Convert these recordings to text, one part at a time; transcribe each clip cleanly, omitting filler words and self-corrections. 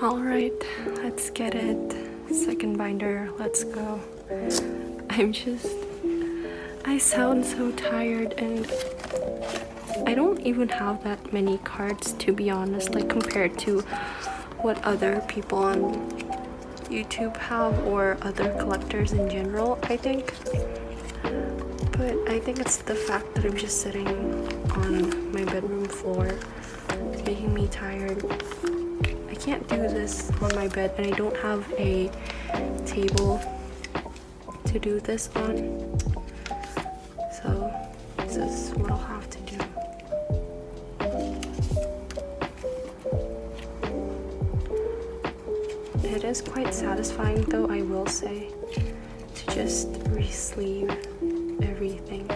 Alright, let's get it. Second binder, let's go. I sound so tired, and I don't even have that many cards, to be honest, like compared to what other people on YouTube have or other collectors in general, I think. But I think it's the fact that I'm just sitting on my bedroom floor. It's making me tired. I can't do this on my bed, and I don't have a table to do this on. So this is what I'll have to do. It is quite satisfying, though, I will say, to just re-sleeve everything,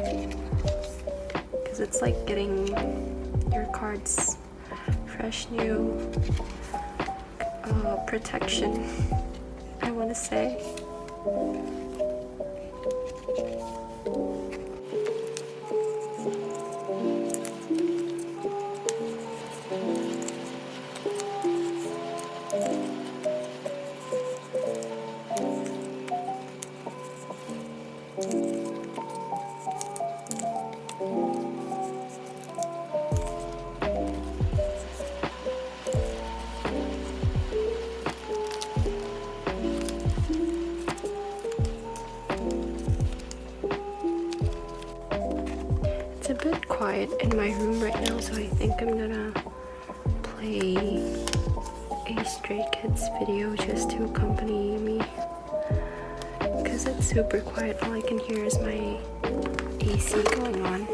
because it's like getting your cards fresh new protection, I want to say. It's a bit quiet in my room right now, so I think I'm gonna play a Stray Kids video just to accompany me, because it's super quiet. All I can hear is my AC going on.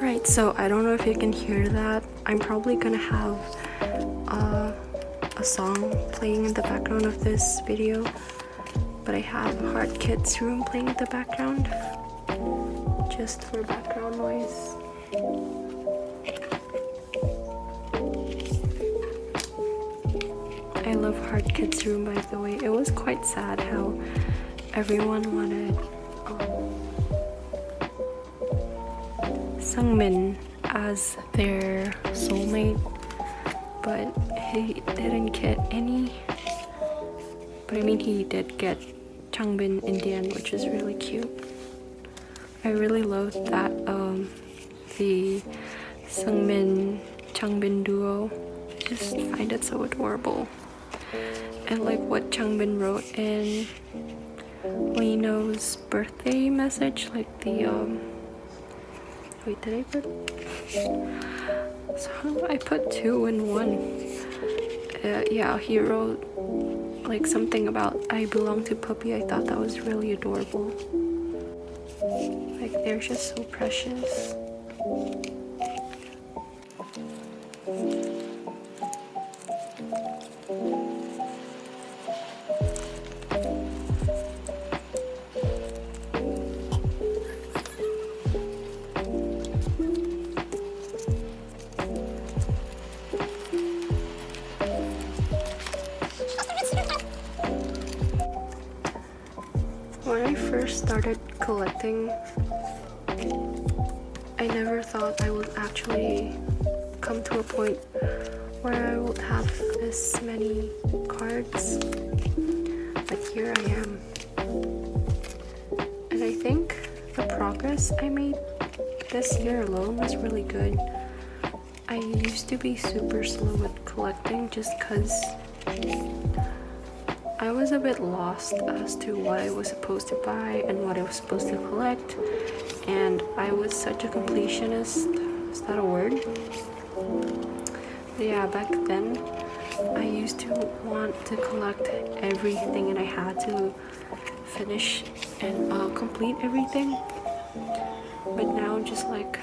Right, so I don't know if you can hear that. I'm probably gonna have a song playing in the background of this video, but I have Heart Kids room playing in the background just for background noise. I love Heart Kids room, by the way. It was quite sad how everyone wanted Sungmin as their soulmate, but he didn't get any. But I mean, he did get Changbin in the end, which is really cute. I really love that the Sungmin Changbin duo. I just find it so adorable. And like what Changbin wrote in Lino's birthday message, like the wait, did I put? So I put 2 in 1. Yeah, he wrote like something about I belong to puppy. I thought that was really adorable. Like, they're just so precious. When I first started collecting, I never thought I would actually come to a point where I would have this many cards, but here I am. And I think the progress I made this year alone was really good. I used to be super slow at collecting just because I was a bit lost as to what I was supposed to buy and what I was supposed to collect, and I was such a completionist. Is that a word? But yeah, back then I used to want to collect everything, and I had to finish and complete everything. But now, just like,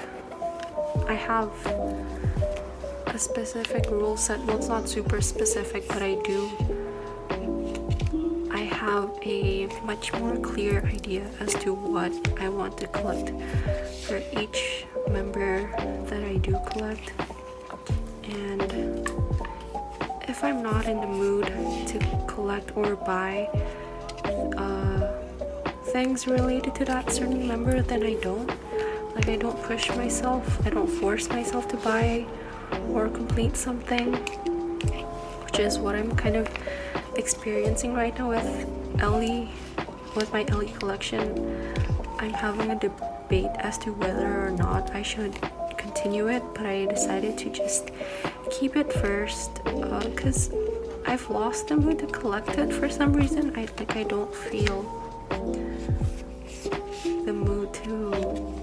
I have a specific rule set. Well, it's not super specific, but I have a much more clear idea as to what I want to collect for each member that I do collect. And if I'm not in the mood to collect or buy things related to that certain member, then I don't. Like, I don't push myself, I don't force myself to buy or complete something, which is what I'm kind of experiencing right now with my Ellie collection. I'm having a debate as to whether or not I should continue it, but I decided to just keep it first because I've lost the mood to collect it for some reason. I don't feel the mood to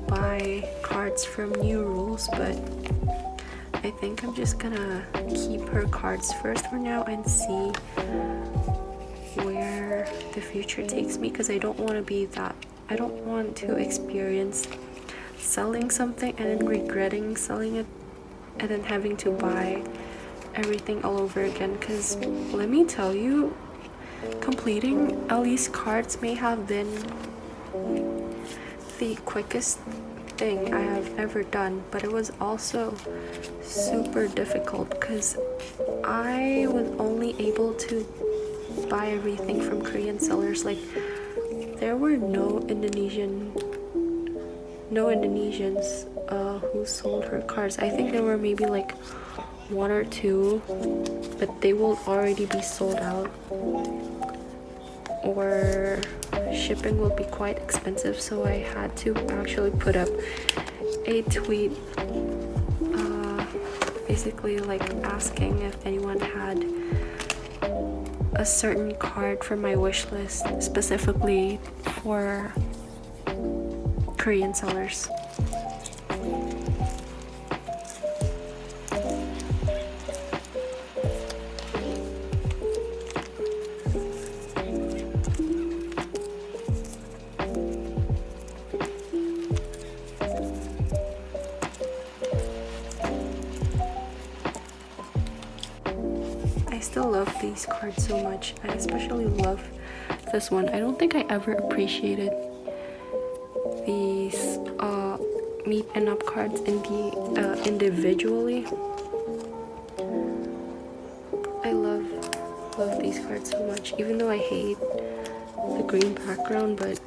buy cards from New Rules, but I think I'm just gonna keep her cards first for now and see where the future takes me, because I don't want to experience selling something and then regretting selling it and then having to buy everything all over again. Because let me tell you, completing Ellie's cards may have been the quickest thing I have ever done, but it was also super difficult because I was only able to buy everything from Korean sellers. Like, there were no Indonesians who sold her cards. I think there were maybe like one or two, but they will already be sold out, or shipping will be quite expensive. So I had to actually put up a tweet basically like asking if anyone had a certain card from my wish list specifically for Korean sellers. I still love these cards so much. I especially love this one. I don't think I ever appreciated these meet and up cards individually. I love these cards so much, even though I hate the green background, but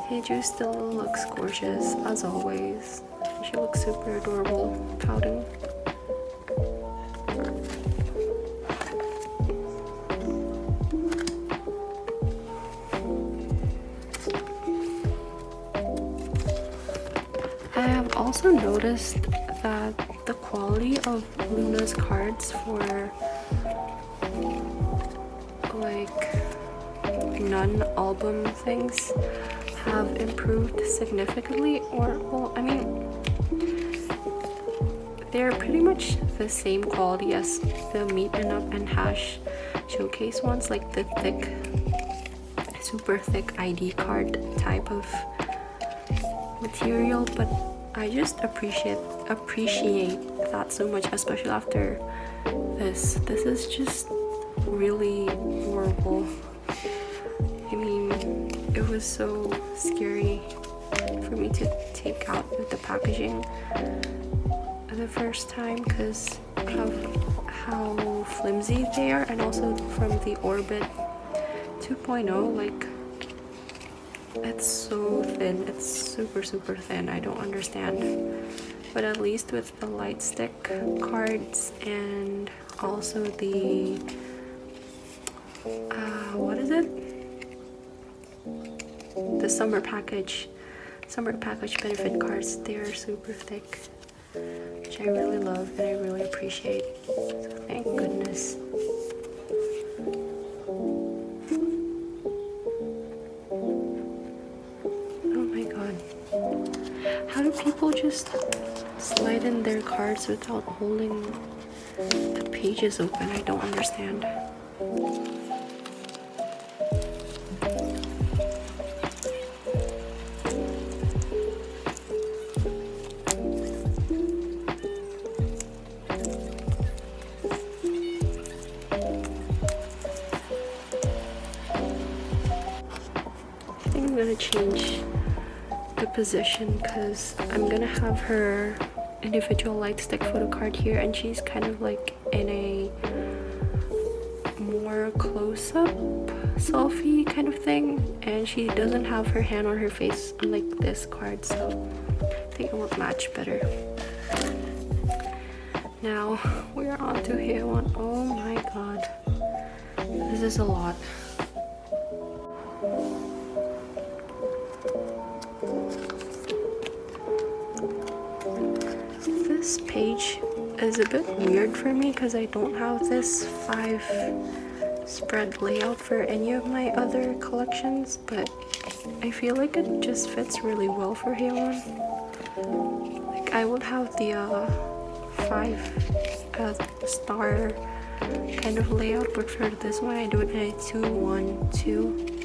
Heju still looks gorgeous as always. She looks super adorable, pouting. I have also noticed that the quality of Luna's cards for like non-album things have improved significantly, or well, I mean, they're pretty much the same quality as the Meet and Up and Hash showcase ones, like the thick, super thick ID card type of material, but I just appreciate that so much, especially after this. This is just really horrible. I mean, it was so scary for me to take out with the packaging the first time because of how flimsy they are, and also from the Orbit 2.0, like, it's so thin. It's super thin. I don't understand. But at least with the light stick cards and also the what is it? The summer package benefit cards, they are super thick, which I really love and I really appreciate. So thank goodness. How do people just slide in their cards without holding the pages open? I don't understand. I think I'm gonna change the position because I'm gonna have her individual light stick photo card here, and she's kind of like in a more close-up selfie kind of thing, and she doesn't have her hand on her face unlike this card, so I think it will match better. Now we're on to here one. Oh my god. This is a lot. This page is a bit weird for me because I don't have this 5 spread layout for any of my other collections, but I feel like it just fits really well for here one. Like I would have the 5 star kind of layout, but for this one I do it in a 2 1 2.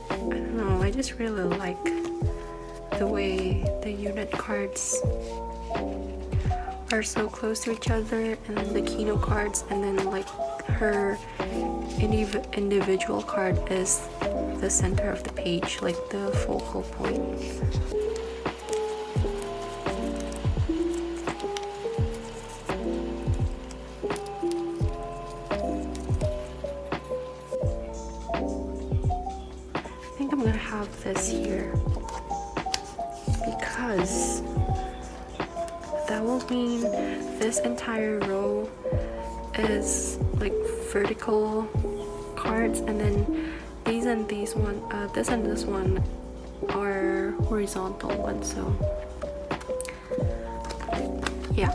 I don't know, I just really like the way the unit cards are so close to each other, and then the keynote cards, and then like her individual card is the center of the page, like the focal point. I think I'm gonna have this here because that will mean this entire row is like vertical cards, and then these and these one, this and this one are horizontal ones. So yeah,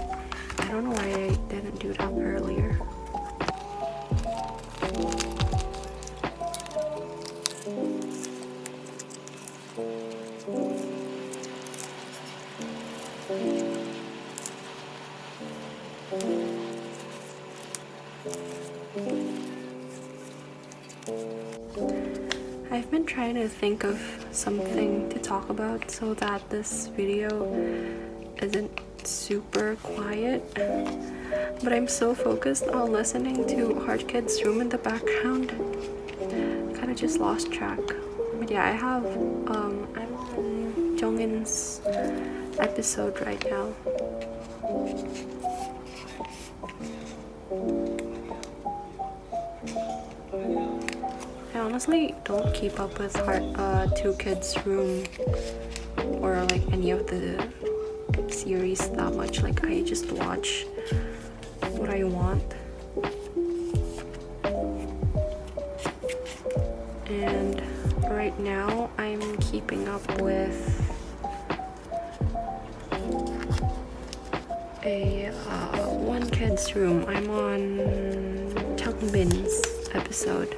I don't know why I didn't do that earlier. I've been trying to think of something to talk about so that this video isn't super quiet, but I'm so focused on listening to Hard Kid's room in the background, kind of just lost track. But yeah, I have I'm on Jongin episode right now. I honestly don't keep up with Two Kids Room or like any of the series that much. Like I just watch what I want. And right now I'm keeping up with a One Kid's Room. I'm on Changbin's episode.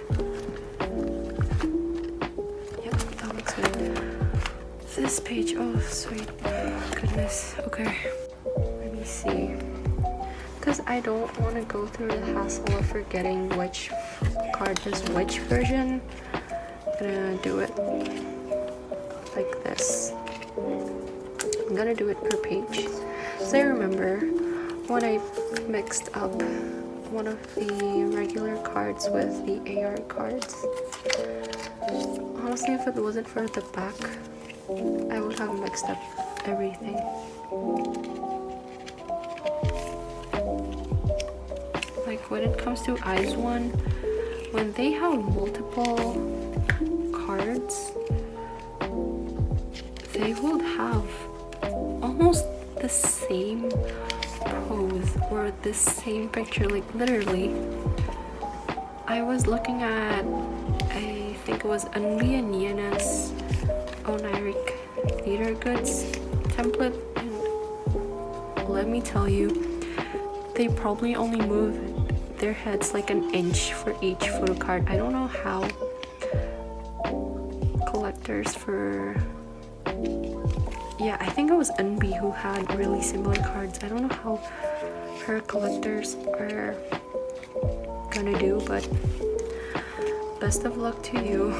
Yep, that looks good. This page, oh sweet goodness. Okay, let me see. Because I don't want to go through the hassle of forgetting which card is which version. I'm gonna do it like this. I'm gonna do it per page. So I remember when I mixed up one of the regular cards with the AR cards. Honestly, if it wasn't for the back, I would have mixed up everything. Like when it comes to Eyes One, when they have multiple cards, they will have almost the same pose or the same picture. Like literally, I was looking at, I think it was Eunbi and Yena's Oniric Theater Goods template, and let me tell you, they probably only moved their heads like an inch for each photo card. I don't know how collectors for, yeah, I think it was Eunbi who had really similar cards. I don't know how her collectors are gonna do, but best of luck to you.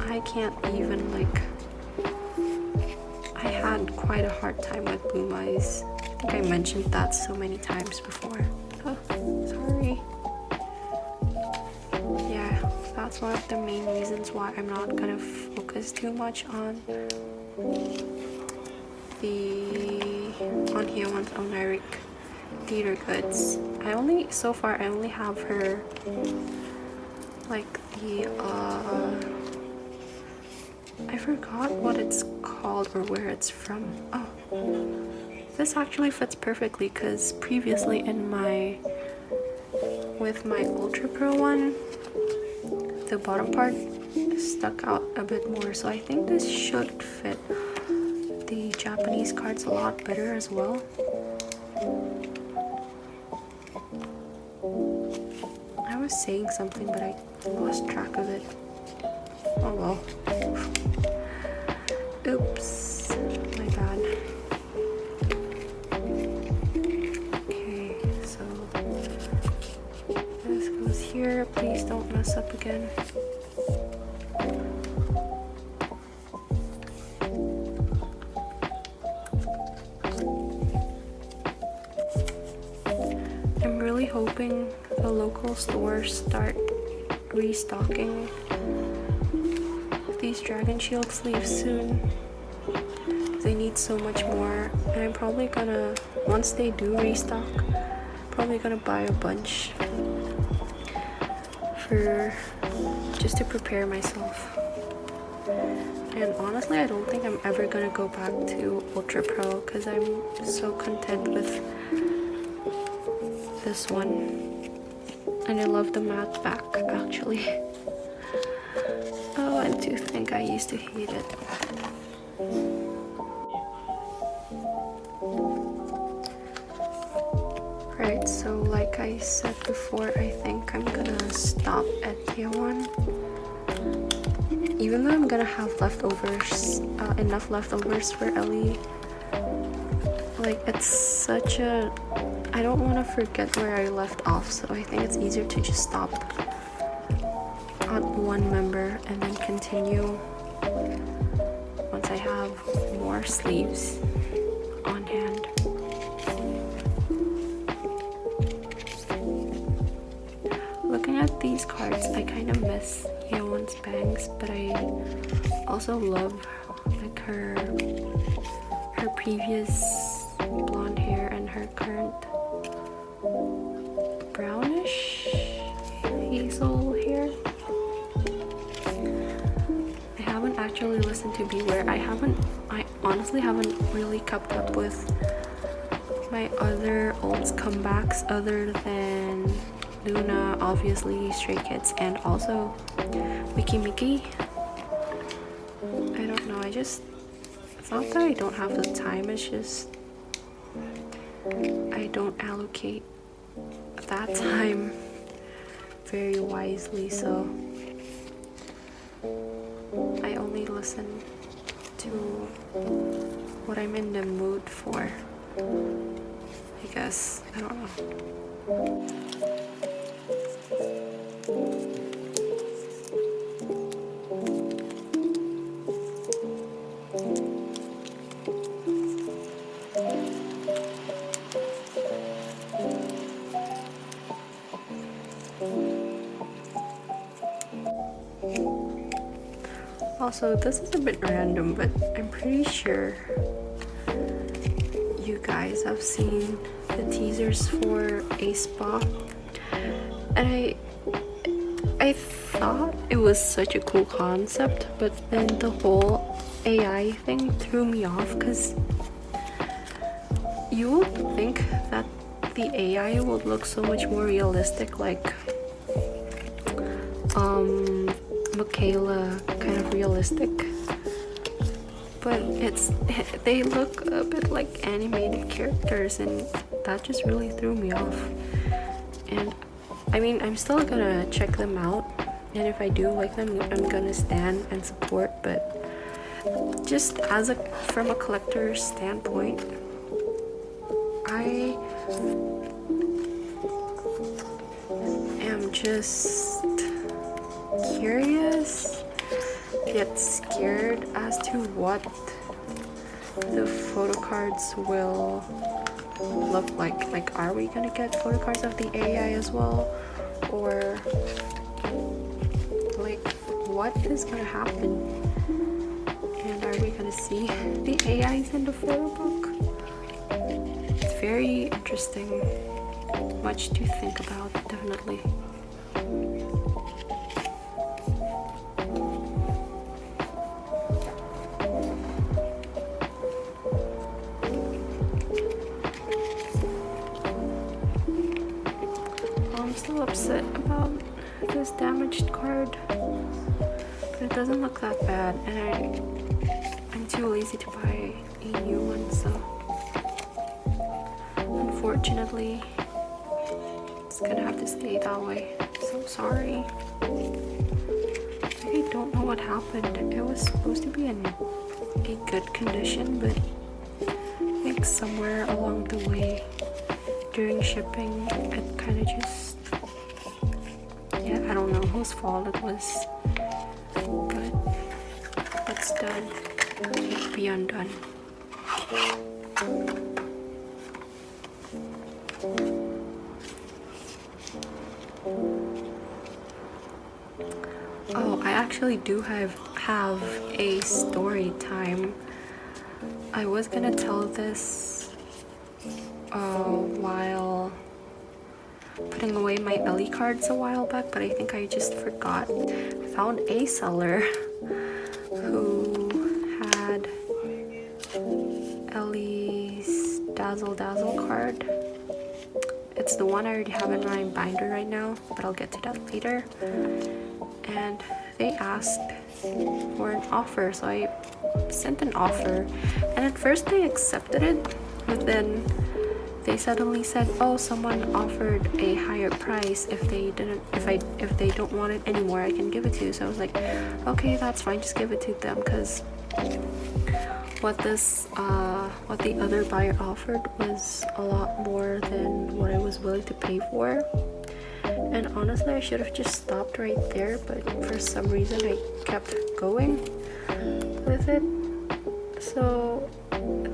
I can't even, like, I had quite a hard time with Bloom Eyes. I think I mentioned that so many times before. Oh, sorry. Yeah, that's one of the main reasons why I'm not gonna focus too much on Hyeon's Oniric Theater Goods. So far I only have her like the I forgot what it's called or where it's from. Oh, This actually fits perfectly because previously with my Ultra Pro one, the bottom part stuck out a bit more, so I think this should fit the Japanese cards a lot better as well. I was saying something but I lost track of it. Oh well. Oops, my bad. Okay, so this goes here. Please don't mess up again. I'm really hoping the local stores start restocking these Dragon Shield sleeves soon. They need so much more, and I'm probably gonna, once they do restock, probably gonna buy a bunch for just to prepare myself. And honestly, I don't think I'm ever gonna go back to Ultra Pro because I'm so content with this one, and I love the matte back actually. Oh, I do think I used to hate it. Right, so like I said before, I think I'm gonna stop at tier 1. Even though I'm gonna have leftovers, enough leftovers for Ellie, like it's such a, I don't want to forget where I left off, so I think it's easier to just stop at one member and then continue once I have more sleeves on hand. Looking at these cards, I kind of miss Yeon's bangs, but I also love like her previous blonde hair and her current brownish hazel hair. I haven't actually listened to Beware. I honestly haven't really kept up with my other olds comebacks other than Luna, obviously, Stray Kids, and also Wiki Miki. I don't know, it's not that I don't have the time, it's just I don't allocate that time very wisely, so I only listen to what I'm in the mood for, I guess. I don't know. Also, this is a bit random, but I'm pretty sure you guys have seen the teasers for aespa, and I thought it was such a cool concept, but then the whole AI thing threw me off because you would think that the AI would look so much more realistic, like Michaela kind of realistic, but they look a bit like animated characters, and that just really threw me off. And I mean, I'm still gonna check them out, and if I do like them, I'm gonna stand and support, but just from a collector's standpoint, I am just curious yet scared as to what the photo cards will look like. Like, are we gonna get photo cards of the AI as well, or like what is gonna happen, and are we gonna see the AIs in the photo book? It's very interesting, much to think about, definitely. upset about this damaged card, but it doesn't look that bad, and I'm too lazy to buy a new one, so unfortunately it's gonna have to stay that way. So sorry. I don't know what happened. It was supposed to be in a good condition, but I think somewhere along the way during shipping it kind of just, yeah, I don't know whose fault it was, but it's done. It can't be undone. Oh, I actually do have a story time. I was gonna tell this while putting away my Ellie cards a while back, but I think I just forgot. I found a seller who had Ellie's Dazzle card. It's the one I already have in my binder right now, but I'll get to that later. And they asked for an offer, so I sent an offer, and at first they accepted it, but then they suddenly said, oh, someone offered a higher price. If they don't want it anymore, I can give it to you. So I was like, okay, that's fine, just give it to them, because what the other buyer offered was a lot more than what I was willing to pay for. And honestly, I should have just stopped right there, but for some reason I kept going with it. So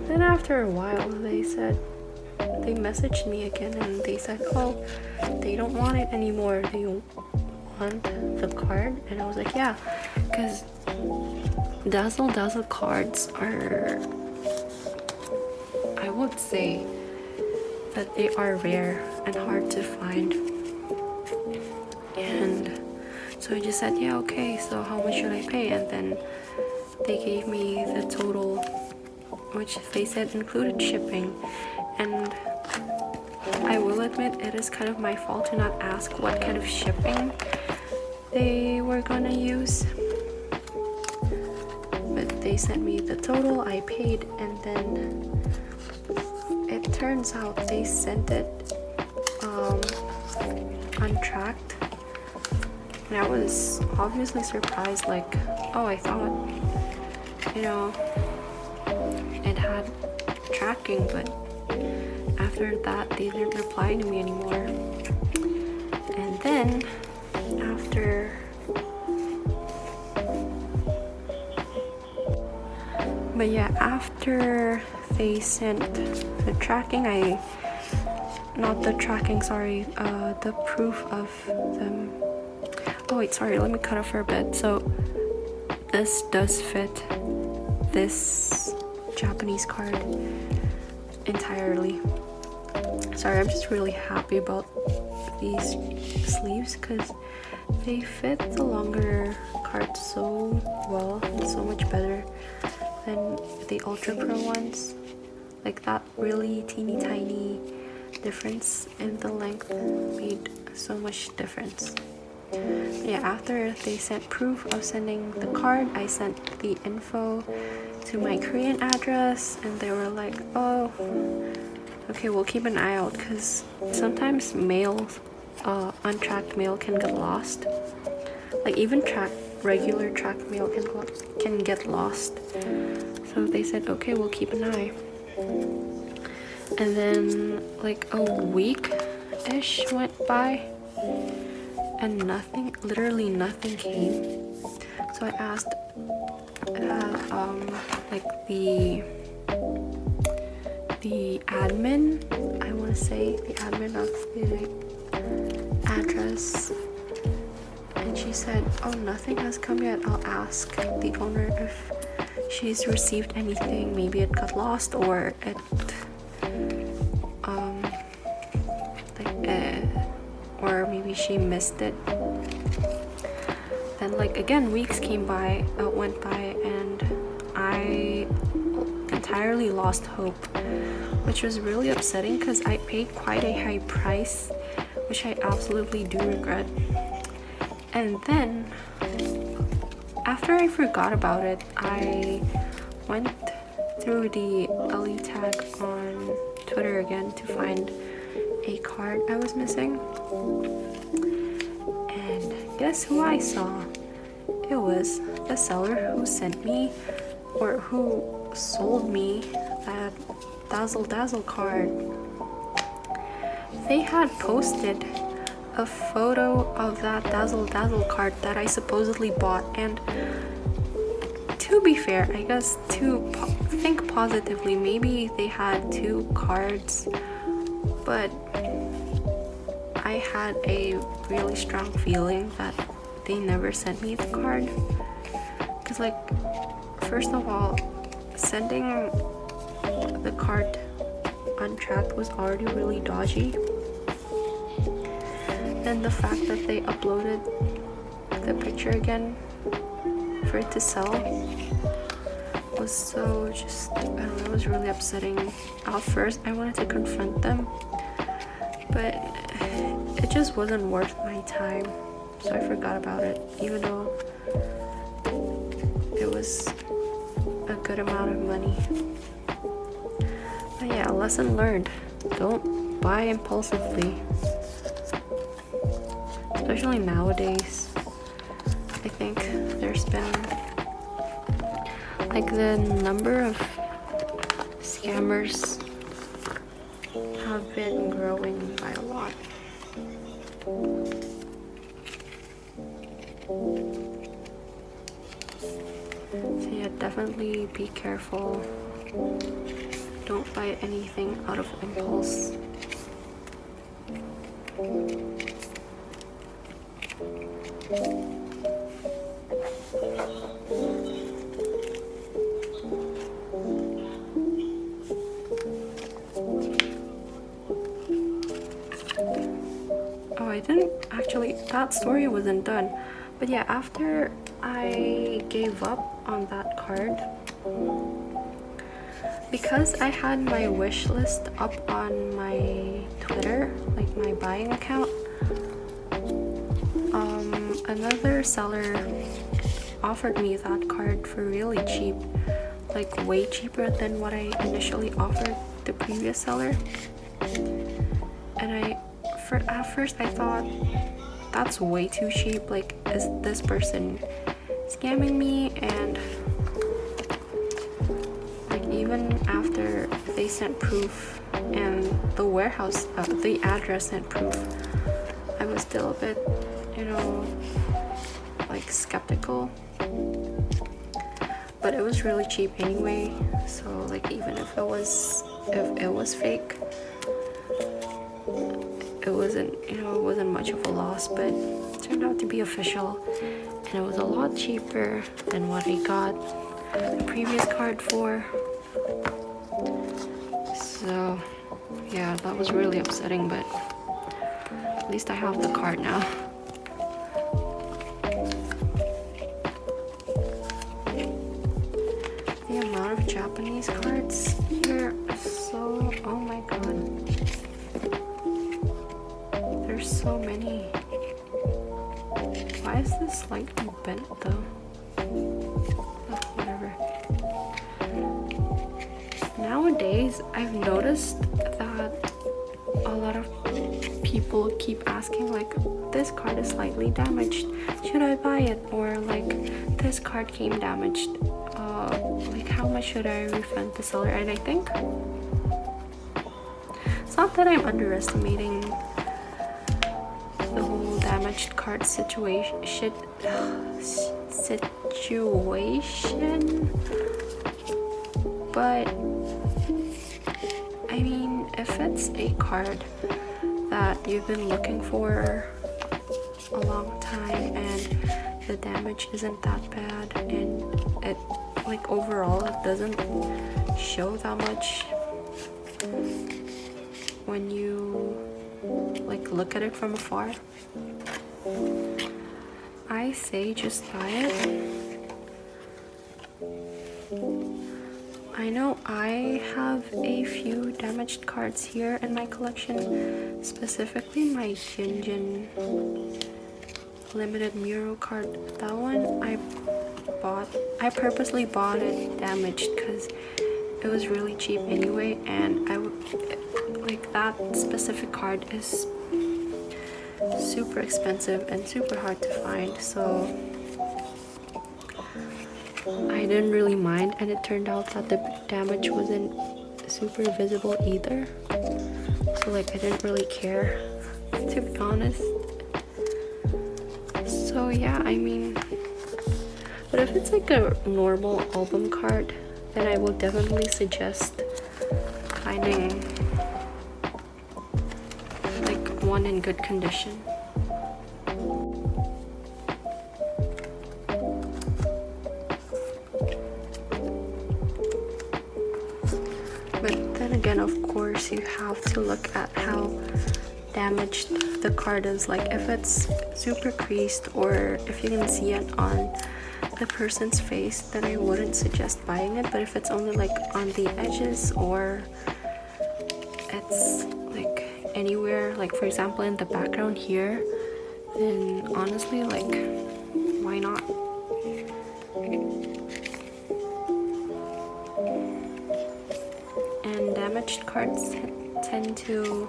then after a while they messaged me again, and they said, oh, they don't want it anymore, do you want the card? And I was like, yeah, because Dazzle cards are, I would say that they are rare and hard to find. And so I just said, yeah, okay, so how much should I pay? And then they gave me the total, which they said included shipping. And I will admit it is kind of my fault to not ask what kind of shipping they were gonna use. But they sent me the total, I paid, and then it turns out they sent it untracked. And I was obviously surprised, like, oh, I thought, you know, it had tracking, but after that they didn't reply to me anymore. And then after they sent the tracking, the proof of them. Oh wait, sorry, let me cut off for a bit. So this does fit this Japanese card entirely. Sorry, I'm just really happy about these sleeves because they fit the longer card so well and so much better than the Ultra Pro ones. Like that really teeny tiny difference in the length made so much difference. Yeah, after they sent proof of sending the card, I sent the info to my Korean address, and they were like, oh, okay, we'll keep an eye out, because sometimes mail, untracked mail can get lost. Like even regular tracked mail can get lost. So they said, okay, we'll keep an eye. And then like a week-ish went by and literally nothing came. So I asked like the admin, I want to say the admin of the address, and she said, oh, nothing has come yet. I'll ask the owner if she's received anything. Maybe it got lost, or it or maybe she missed it. Then like again, weeks went by, and I entirely lost hope, which was really upsetting because I paid quite a high price which I absolutely do regret. And then after I forgot about it, I went through the LE tag on Twitter again to find a card I was missing. And guess who I saw? It was the seller who sent me, or who sold me, that Dazzle Dazzle card. They had posted a photo of that Dazzle Dazzle card that I supposedly bought, and to be fair, I guess to think positively, maybe they had 2 cards, but I had a really strong feeling that they never sent me the card. Because, like, first of all, sending the card untracked was already really dodgy. And the fact that they uploaded the picture again for it to sell was so just, I don't know, it was really upsetting. At first I wanted to confront them, but it just wasn't worth my time, so I forgot about it, even though it was a good amount of money. But yeah, lesson learned, don't buy impulsively, especially nowadays. I think there's been, like, the number of scammers have been growing by a lot. So yeah, definitely be careful. Don't buy anything out of impulse. Oh, I didn't actually, that story wasn't done. But yeah, after I gave up on that card, because I had my wish list up on my Twitter, like my buying account, another seller offered me that card for really cheap, like way cheaper than what I initially offered the previous seller. And at first I thought, that's way too cheap, like, is this person scamming me? And like, even after they sent proof and the warehouse, the address sent proof, I was still a bit, you know, like, skeptical. But it was really cheap anyway, so like, even if it was fake, it wasn't, you know, it wasn't much of a loss. But it turned out to be official, and it was a lot cheaper than what I got the previous card for. So yeah, that was really upsetting, but at least I have the card now. The amount of Japanese cards here are so, oh my god, there's so many. Why is this slightly bent though? Oh, whatever. Nowadays, I've noticed that a lot of people keep asking, like, this card is slightly damaged, should I buy it? Or like, this card came damaged, like, how much should I refund the seller? And I think it's not that I'm underestimating the whole damaged card situation, but I mean, if it's a card that you've been looking for a long time and the damage isn't that bad, and it, like, overall it doesn't show that much when you, like, look at it from afar, I say just buy it. I know I have a few damaged cards here in my collection, specifically my Jinjin limited mural card. That one I purposely bought it damaged because it was really cheap anyway, and I would like that specific card is super expensive and super hard to find, so I didn't really mind, and it turned out that the damage wasn't super visible either, so like I didn't really care, to be honest. So yeah, I mean, but if it's like a normal album card, then I will definitely suggest finding like one in good condition. But then again, of course, you have to look at how damaged the card is. Like if it's super creased, or if you can see it on the person's face, then I wouldn't suggest buying it. But if it's only like on the edges, or it's like anywhere, like for example in the background here, then honestly, like, why not? And damaged cards tend to,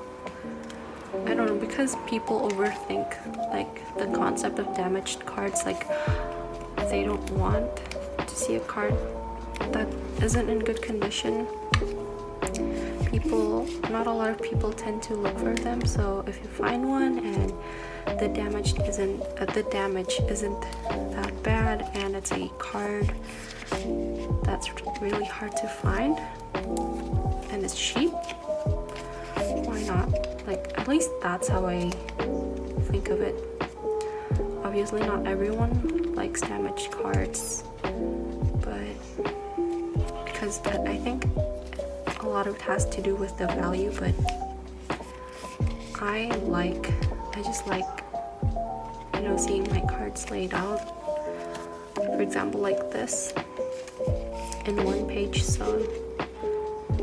I don't know, because people overthink like the concept of damaged cards. Like they don't want to see a card that isn't in good condition. Not a lot of people tend to look for them, so if you find one and the damage isn't that bad, and it's a card that's really hard to find and it's cheap, why not? Like, at least that's how I think of it. Obviously not everyone likes damaged cards, but because I think a lot of it has to do with the value, but I just like, you know, seeing my cards laid out, for example like this, in one page, so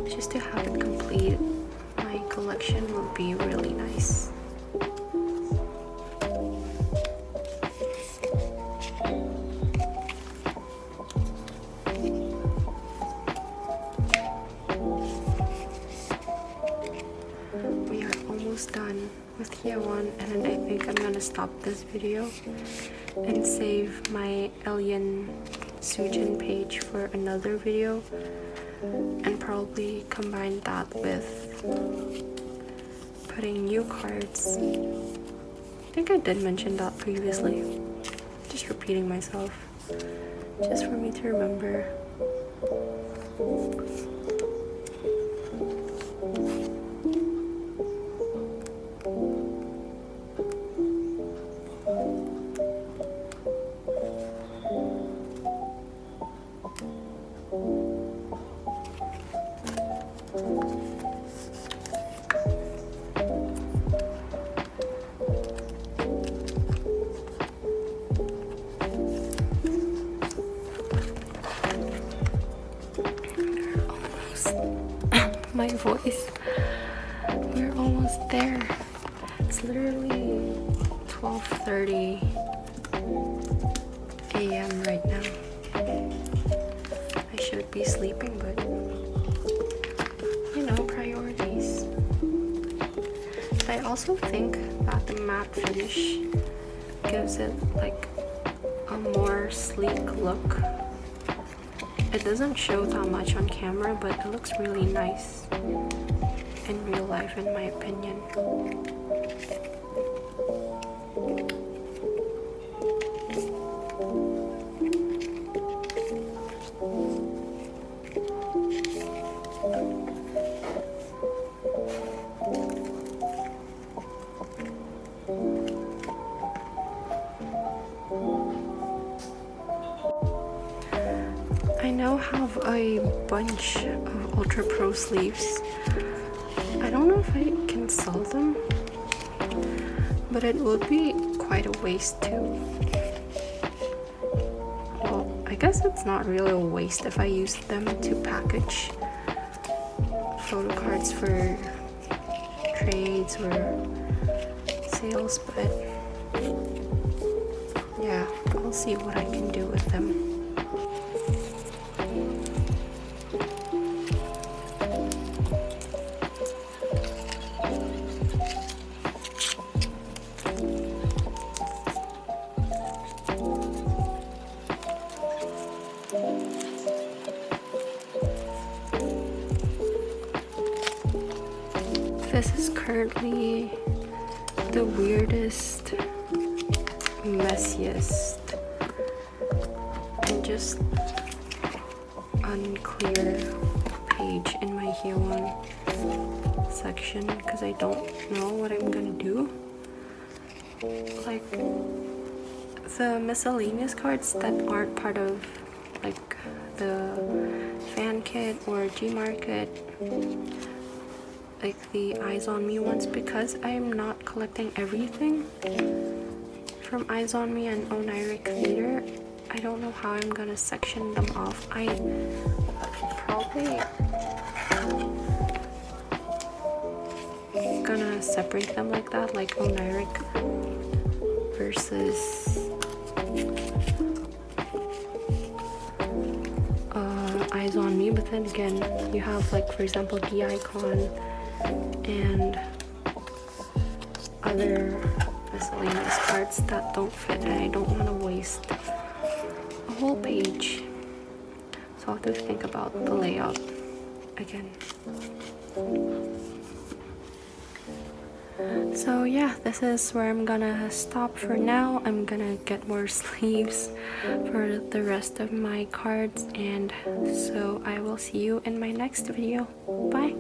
just to have it complete my collection would be really nice. We are almost done with year one, and I think I'm gonna stop this video and save my Alien Sujin page for another video, and probably combine that with putting new cards. I think I did mention that previously, just repeating myself, just for me to remember. My voice. We're almost there. It's literally 12:30 a.m. right now. I should be sleeping, but you know, priorities. But I also think that the matte finish gives it like a more sleek look. It doesn't show that much on camera, but it looks really nice in real life, in my opinion. I now have a bunch of Ultra Pro sleeves. I don't know if I can sell them, but it would be quite a waste to, well, I guess it's not really a waste if I use them to package photo cards for trades or sales, but yeah, I'll see what I can do with them. This is currently the weirdest, messiest, and just unclear page in my Here One section because I don't know what I'm gonna do. Like the miscellaneous cards that aren't part of like the fan kit or G-Market, like the Eyes on Me ones, because I'm not collecting everything from Eyes on Me and Oniric Theater. I don't know how I'm gonna section them off. I probably gonna separate them like that, like Oniric versus Eyes on Me. But then again, you have like, for example, the Icon and other miscellaneous cards that don't fit, and I don't want to waste a whole page, so I'll have to think about the layout again. So yeah, this is where I'm gonna stop for now. I'm gonna get more sleeves for the rest of my cards, and so I will see you in my next video. Bye.